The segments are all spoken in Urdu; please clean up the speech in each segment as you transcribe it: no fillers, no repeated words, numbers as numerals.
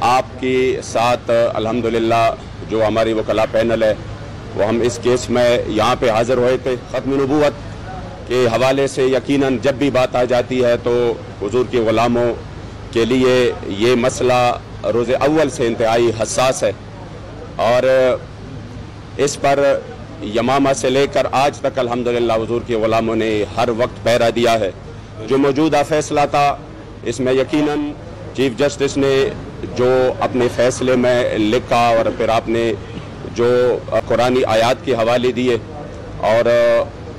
آپ کے ساتھ الحمدللہ جو ہماری وکلا پینل ہے وہ ہم اس کیس میں یہاں پہ حاضر ہوئے تھے۔ ختم نبوت کے حوالے سے یقیناً جب بھی بات آ جاتی ہے تو حضور کے غلاموں کے لیے یہ مسئلہ روز اول سے انتہائی حساس ہے، اور اس پر یمامہ سے لے کر آج تک الحمدللہ حضور کے غلاموں نے ہر وقت پہرا دیا ہے۔ جو موجودہ فیصلہ تھا اس میں یقیناً چیف جسٹس نے جو اپنے فیصلے میں لکھا اور پھر آپ نے جو قرآنی آیات کے حوالے دیے، اور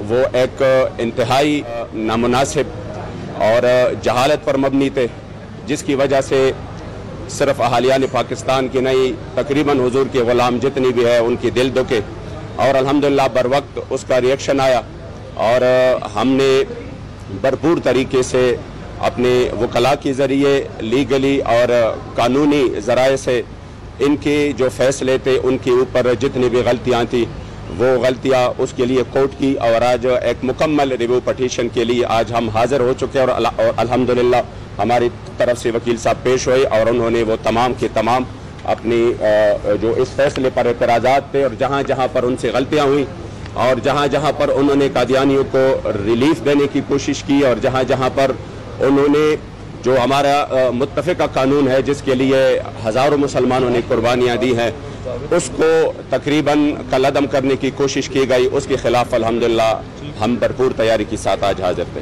وہ ایک انتہائی نامناسب اور جہالت پر مبنی تھے، جس کی وجہ سے صرف اہالیان پاکستان کی نہیں تقریباً حضور کے غلام جتنی بھی ہے ان کی دل دکے، اور الحمدللہ بر وقت اس کا ریئیکشن آیا، اور ہم نے بھرپور طریقے سے اپنے وکلاء کے ذریعے لیگلی اور قانونی ذرائع سے ان کے جو فیصلے تھے ان کے اوپر جتنی بھی غلطیاں تھیں وہ غلطیاں اس کے لیے کوٹ کی، اور آج ایک مکمل ریویو پٹیشن کے لیے آج ہم حاضر ہو چکے، اور الحمدللہ ہماری طرف سے وکیل صاحب پیش ہوئے اور انہوں نے وہ تمام کے تمام اپنی جو اس فیصلے پر اعتراضات تھے اور جہاں جہاں پر ان سے غلطیاں ہوئیں اور جہاں جہاں پر انہوں نے قادیانیوں کو ریلیف دینے کی کوشش کی اور جہاں جہاں پر انہوں نے جو ہمارا متفقہ قانون ہے جس کے لیے ہزاروں مسلمانوں نے قربانیاں دی ہیں اس کو تقریباً کالعدم کرنے کی کوشش کی گئی، اس کے خلاف الحمدللہ ہم بھرپور تیاری کے ساتھ آج حاضر تھے۔